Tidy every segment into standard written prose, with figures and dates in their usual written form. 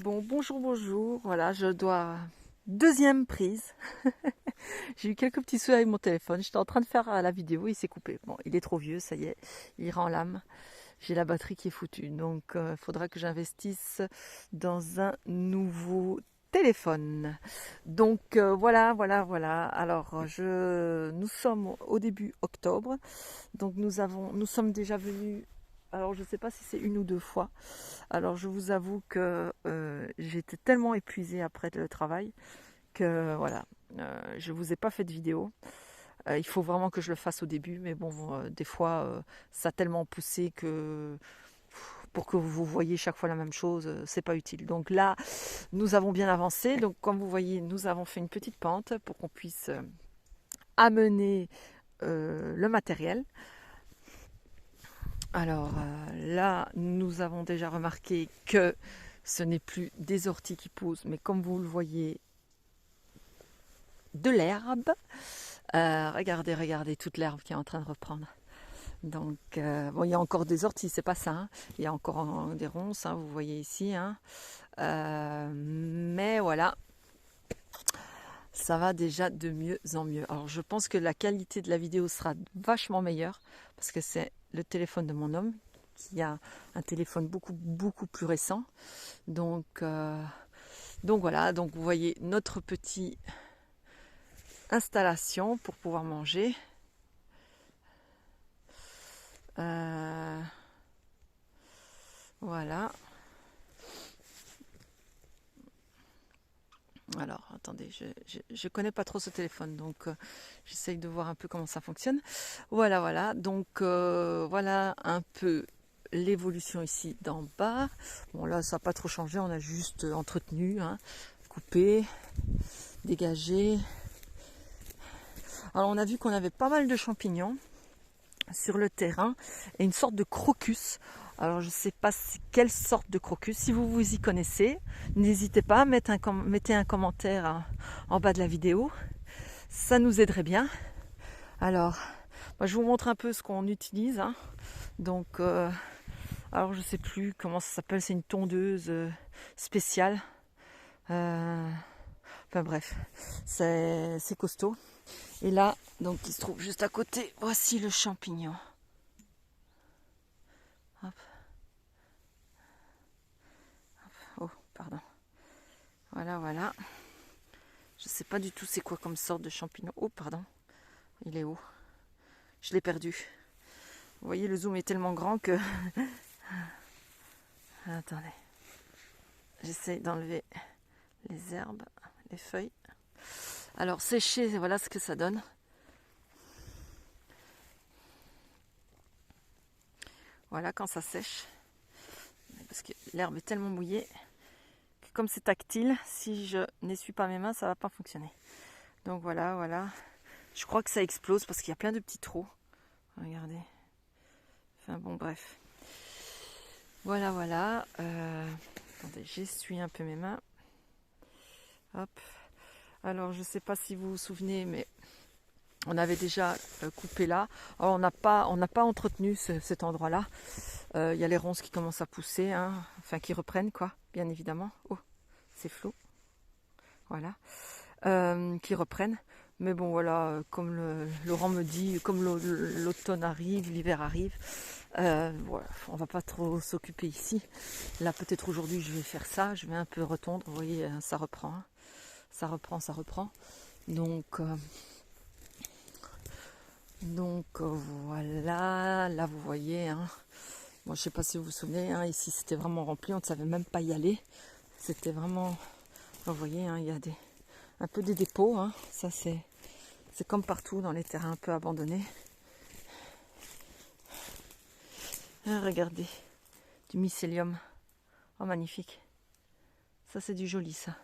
Bon, bonjour, bonjour. Voilà, je dois... Deuxième prise. J'ai eu quelques petits soucis avec mon téléphone. J'étais en train de faire la vidéo, il s'est coupé. Bon, il est trop vieux, ça y est, il rend l'âme. J'ai la batterie qui est foutue. Donc, il faudra que j'investisse dans un nouveau téléphone. Donc, voilà. Alors, nous sommes au début octobre. Donc, nous sommes déjà venus... Alors, je ne sais pas si c'est une ou deux fois. Alors je vous avoue que j'étais tellement épuisée après le travail que voilà, je ne vous ai pas fait de vidéo. Il faut vraiment que je le fasse au début, mais bon, des fois ça a tellement poussé que pour que vous voyez chaque fois la même chose, c'est pas utile. Donc là, nous avons bien avancé. Donc comme vous voyez, nous avons fait une petite pente pour qu'on puisse amener le matériel. Alors là, nous avons déjà remarqué que ce n'est plus des orties qui poussent, mais comme vous le voyez, de l'herbe. Regardez toute l'herbe qui est en train de reprendre. Donc, bon, il y a encore des orties, c'est pas ça. Hein. Il y a encore des ronces, hein, vous voyez ici. Hein. Mais voilà, ça va déjà de mieux en mieux. Alors, je pense que la qualité de la vidéo sera vachement meilleure parce que c'est le téléphone de mon homme qui a un téléphone beaucoup plus récent. Donc voilà, donc vous voyez notre petite installation pour pouvoir manger. Voilà. Alors, attendez, je connais pas trop ce téléphone, donc j'essaye de voir un peu comment ça fonctionne. Voilà. Donc, voilà un peu l'évolution ici d'en bas. Bon, là, ça n'a pas trop changé, on a juste entretenu, hein, coupé, dégagé. Alors, on a vu qu'on avait pas mal de champignons sur le terrain et une sorte de crocus. Alors je ne sais pas quelle sorte de crocus. Si vous vous y connaissez, n'hésitez pas à mettre mettez un commentaire en bas de la vidéo. Ça nous aiderait bien. Alors, moi, je vous montre un peu ce qu'on utilise. Hein. Donc, alors je ne sais plus comment ça s'appelle. C'est une tondeuse spéciale. Enfin bref, c'est costaud. Et là, donc, il se trouve juste à côté. Voici le champignon. Hop. Oh, pardon. Voilà. Je sais pas du tout c'est quoi comme sorte de champignon. Oh, pardon. Il est où? Je l'ai perdu. Vous voyez, le zoom est tellement grand que... Attendez. J'essaye d'enlever les herbes, les feuilles. Alors, sécher, voilà ce que ça donne. Voilà, quand ça sèche. Parce que l'herbe est tellement mouillée que comme c'est tactile, si je n'essuie pas mes mains, ça va pas fonctionner. Donc voilà. Je crois que ça explose parce qu'il y a plein de petits trous. Regardez. Enfin bon, bref. Voilà. Attendez, j'essuie un peu mes mains. Hop. Alors, je ne sais pas si vous vous souvenez, mais on avait déjà coupé là. Alors, on n'a pas entretenu cet endroit-là. Il y a les ronces qui commencent à pousser, hein, enfin qui reprennent, quoi, bien évidemment. Oh, c'est flou. Voilà. Qui reprennent. Mais bon, voilà, comme Laurent me dit, comme l'automne arrive, l'hiver arrive, voilà, on va pas trop s'occuper ici. Là, peut-être aujourd'hui, je vais faire ça. Je vais un peu retondre. Vous voyez, ça reprend. Hein. Ça reprend. Donc voilà. Là, vous voyez. Hein. Bon, je sais pas si vous vous souvenez. Hein, ici, c'était vraiment rempli. On ne savait même pas y aller. C'était vraiment... Vous voyez, hein, il y a un peu des dépôts. Hein. Ça, c'est comme partout dans les terrains un peu abandonnés. Ah, regardez, du mycélium. Oh, magnifique. Ça, c'est du joli, ça.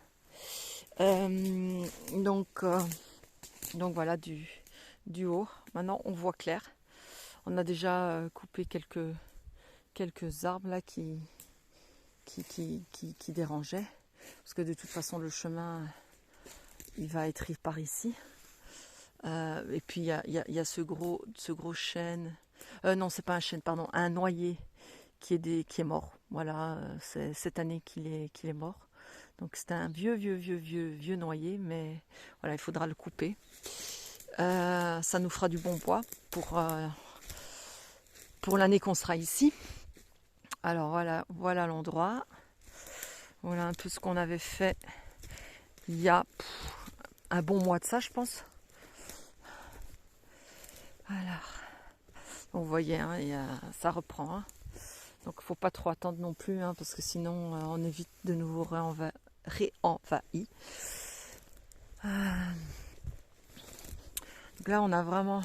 Donc voilà, du haut. Maintenant, on voit clair. On a déjà coupé quelques arbres là qui dérangeaient. Parce que de toute façon, le chemin, il va être par ici. Et puis, il y a ce gros chêne. Non, c'est pas un chêne, pardon, un noyer qui est mort. Voilà, c'est cette année qu'il est mort. Donc c'est un vieux noyer, mais voilà, il faudra le couper. Ça nous fera du bon bois pour l'année qu'on sera ici. Alors voilà l'endroit. Voilà un peu ce qu'on avait fait il y a un bon mois de ça, je pense. Alors, vous voyez, hein, ça reprend. Hein. Donc il ne faut pas trop attendre non plus, hein, parce que sinon on évite de nouveau réenvahi. Donc là on a vraiment...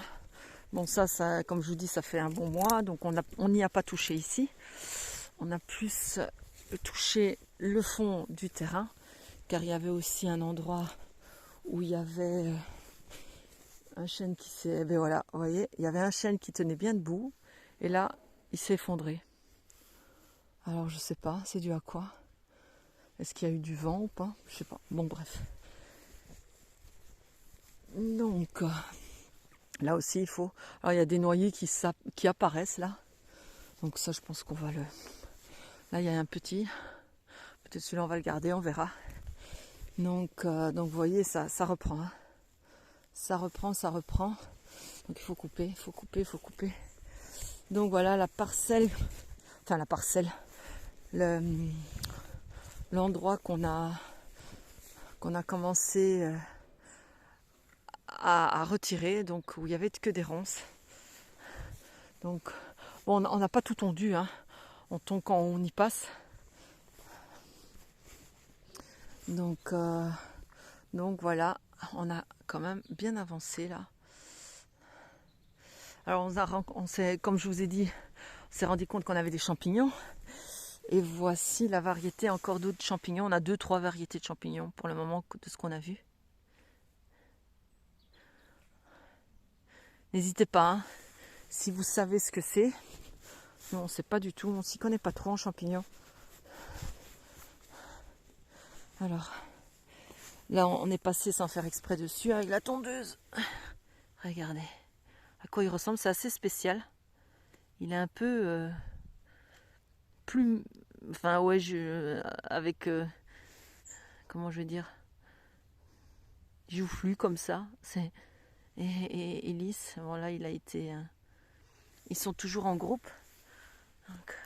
Bon ça, comme je vous dis, ça fait un bon mois, donc on n'y a pas touché ici. On a plus touché le fond du terrain, car il y avait aussi un endroit où il y avait un chêne qui s'est... Ben voilà, vous voyez, il y avait un chêne qui tenait bien debout, et là, il s'est effondré. Alors je sais pas, c'est dû à quoi? Est-ce qu'il y a eu du vent ou pas? Je sais pas. Bon bref. Donc là aussi il faut... Alors il y a des noyers qui apparaissent là. Donc ça je pense qu'on va le... Là il y a un petit. Peut-être celui-là on va le garder, on verra. Donc vous voyez ça reprend. Hein. Ça reprend. Donc il faut couper. Donc voilà la parcelle. Enfin la parcelle. L'endroit qu'on a commencé à retirer, donc où il n'y avait que des ronces. Donc bon, on n'a pas tout tondu, hein. On tond quand on y passe. Donc voilà, on a quand même bien avancé là. Alors on s'est, comme je vous ai dit, on s'est rendu compte qu'on avait des champignons. Et voici la variété encore d'autres champignons. On a 2-3 variétés de champignons pour le moment de ce qu'on a vu. N'hésitez pas, hein, si vous savez ce que c'est. Nous, on ne sait pas du tout, on s'y connaît pas trop en champignons. Alors, là, on est passé sans faire exprès dessus avec la tondeuse. Regardez à quoi il ressemble, c'est assez spécial. Il est un peu plus... Enfin, ouais, avec... comment je vais dire? Joufflu comme ça. Et lisse. Bon, là, il a été... Ils sont toujours en groupe. Donc,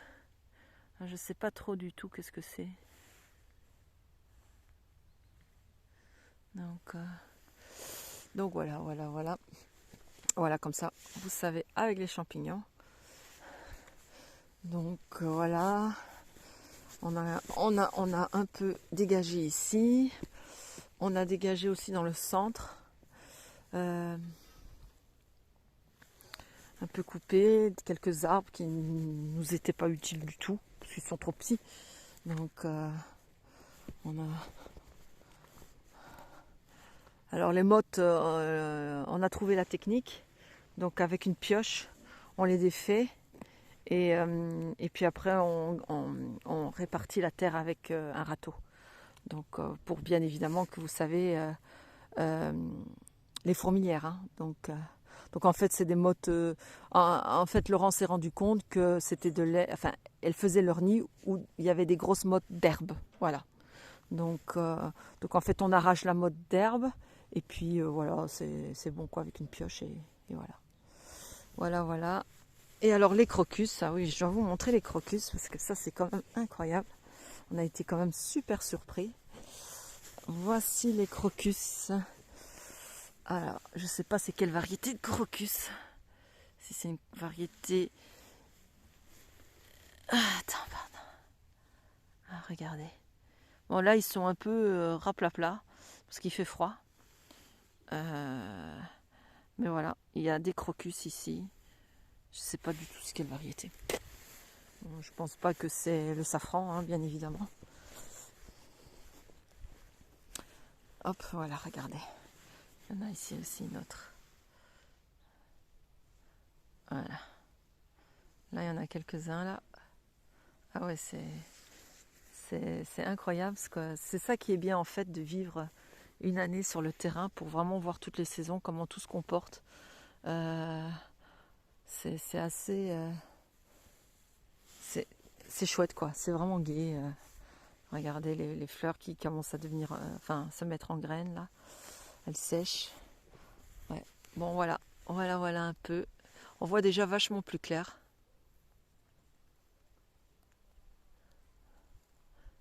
je sais pas trop du tout qu'est-ce que c'est. Donc voilà. Voilà, comme ça, vous savez, avec les champignons. Donc voilà. On a un peu dégagé ici. On a dégagé aussi dans le centre. Un peu coupé, quelques arbres qui ne nous étaient pas utiles du tout, parce qu'ils sont trop petits. Donc on a... Alors les mottes, on a trouvé la technique. Donc avec une pioche, on les défait. Et puis après, on répartit la terre avec un râteau. Donc pour bien évidemment que vous savez les fourmilières. Hein. Donc en fait c'est des mottes. En fait Laurent s'est rendu compte que c'était de l'air. Enfin, elles faisaient leur nid où il y avait des grosses mottes d'herbe. Voilà. Donc en fait on arrache la motte d'herbe et puis voilà, c'est bon quoi avec une pioche et voilà. Voilà. Et alors les crocus, ah oui, je dois vous montrer les crocus parce que ça c'est quand même incroyable. On a été quand même super surpris. Voici les crocus. Alors, je sais pas c'est quelle variété de crocus. Si c'est une variété... attends, pardon. Ah, regardez. Bon là ils sont un peu raplapla parce qu'il fait froid. Mais voilà, il y a des crocus ici. Je sais pas du tout quelle variété. Bon, je pense pas que c'est le safran, hein, bien évidemment. Hop, voilà, regardez. Il y en a ici aussi une autre. Voilà. Là, il y en a quelques-uns, là. Ah ouais, c'est incroyable. Parce que c'est ça qui est bien, en fait, de vivre une année sur le terrain pour vraiment voir toutes les saisons, comment tout se comporte. C'est assez... c'est chouette, quoi. C'est vraiment gai. Regardez les fleurs qui commencent à devenir, enfin, se mettre en graines là. Elles sèchent. Ouais. Bon, voilà. Voilà un peu. On voit déjà vachement plus clair.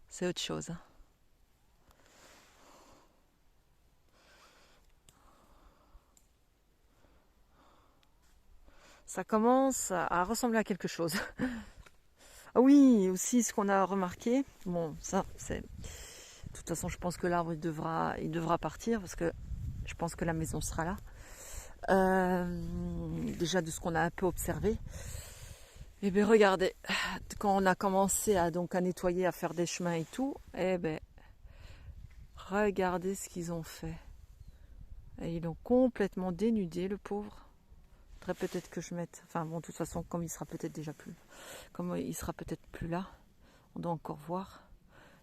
C'est autre chose. Ça commence à ressembler à quelque chose. Ah oui, aussi ce qu'on a remarqué, bon ça c'est... De toute façon je pense que l'arbre il devra partir parce que je pense que la maison sera là. Déjà de ce qu'on a un peu observé. Et bien regardez, quand on a commencé à nettoyer, à faire des chemins et tout, et ben regardez ce qu'ils ont fait. Et ils l'ont complètement dénudé le pauvre. Peut-être que je mette, enfin bon de toute façon comme il sera peut-être déjà plus, comme il sera peut-être plus là, on doit encore voir.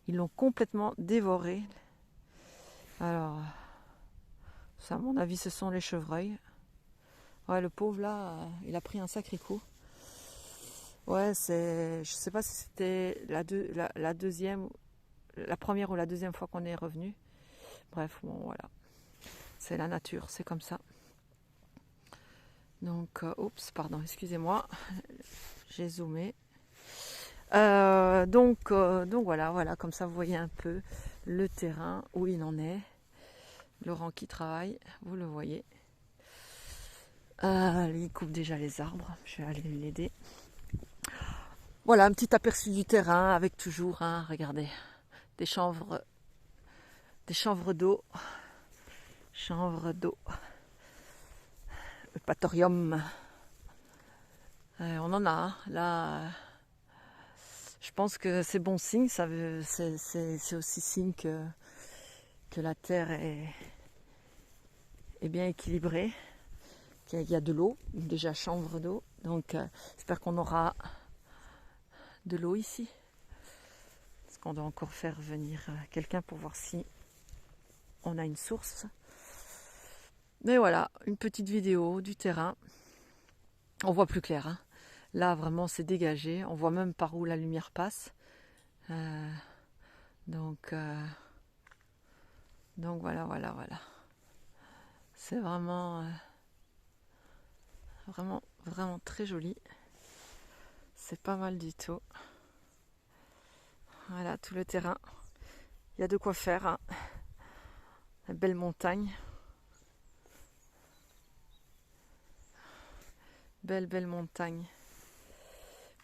Ils l'ont complètement dévoré. Alors ça à mon avis ce sont les chevreuils. Ouais le pauvre là, il a pris un sacré coup. Ouais c'est, je sais pas si c'était la deuxième, la première ou la deuxième fois qu'on est revenu. Bref bon voilà, c'est la nature, c'est comme ça. Donc, oups, pardon, excusez-moi, j'ai zoomé. Donc voilà, comme ça vous voyez un peu le terrain où il en est. Laurent qui travaille, vous le voyez. Il coupe déjà les arbres, je vais aller l'aider. Voilà un petit aperçu du terrain avec toujours, regardez, des chanvres d'eau, Eupatorium. On en a, là. Je pense que c'est bon signe, c'est aussi signe que la terre est bien équilibrée, qu'il y a de l'eau, déjà chanvre d'eau. Donc j'espère qu'on aura de l'eau ici. Parce qu'on doit encore faire venir quelqu'un pour voir si on a une source. Mais voilà, une petite vidéo du terrain. On voit plus clair. Là vraiment c'est dégagé, on voit même par où la lumière passe. Donc voilà. C'est vraiment très joli. C'est pas mal du tout. Voilà tout le terrain. Il y a de quoi faire. La belle montagne. Belle montagne.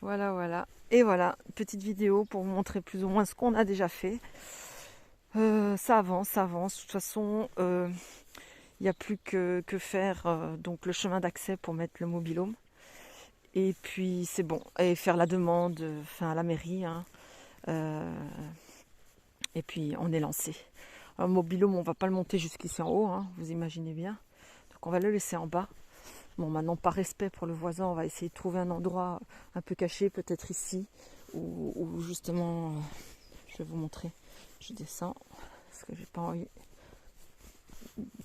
Voilà. Et voilà, petite vidéo pour vous montrer plus ou moins ce qu'on a déjà fait. Ça avance. De toute façon, il n'y a plus que faire donc le chemin d'accès pour mettre le mobil-home. Et puis c'est bon. Et faire la demande à la mairie. Et puis on est lancé. Un mobil-home, on ne va pas le monter jusqu'ici en haut, vous imaginez bien. Donc on va le laisser en bas. Bon, maintenant, par respect pour le voisin, on va essayer de trouver un endroit un peu caché, peut-être ici, où justement, je vais vous montrer. Je descends, parce que j'ai pas envie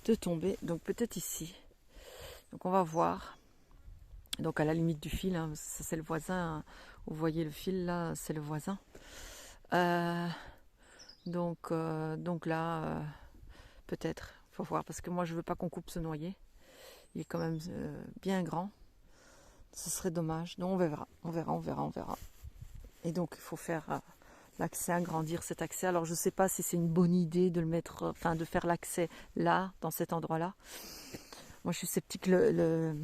de tomber. Donc peut-être ici. Donc on va voir. Donc à la limite du fil, ça c'est le voisin. Vous voyez le fil là, c'est le voisin. Donc là, peut-être, faut voir, parce que moi je veux pas qu'on coupe ce noyer. Il est quand même bien grand. Ce serait dommage. Donc on verra. Et donc il faut faire l'accès, agrandir cet accès. Alors je ne sais pas si c'est une bonne idée de le mettre, de faire l'accès là, dans cet endroit-là. Moi je suis sceptique. Le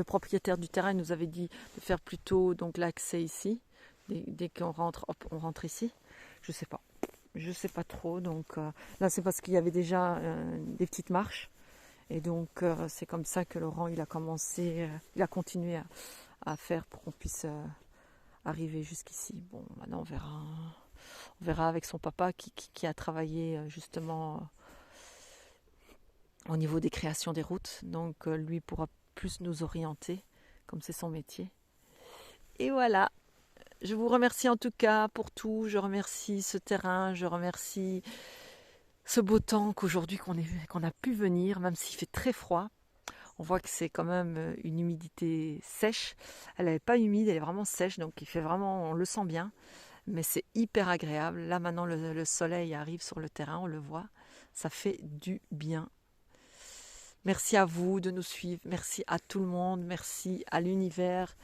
propriétaire du terrain nous avait dit de faire plutôt donc l'accès ici. Dès qu'on rentre, hop, on rentre ici. Je sais pas. Je sais pas trop. Donc là c'est parce qu'il y avait déjà des petites marches. Et donc c'est comme ça que Laurent il a continué à faire pour qu'on puisse arriver jusqu'ici. Bon, maintenant on verra avec son papa qui a travaillé justement au niveau des créations des routes. Donc lui pourra plus nous orienter, comme c'est son métier. Et voilà, je vous remercie en tout cas pour tout. Je remercie ce terrain, je remercie ce beau temps qu'aujourd'hui qu'on a pu venir, même s'il fait très froid. On voit que c'est quand même une humidité sèche. Elle n'est pas humide, elle est vraiment sèche, donc il fait vraiment, on le sent bien. mais c'est hyper agréable. Là maintenant le soleil arrive sur le terrain, on le voit, ça fait du bien. Merci à vous de nous suivre, merci à tout le monde, merci à l'univers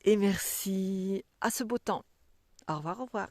et merci à ce beau temps. Au revoir, au revoir.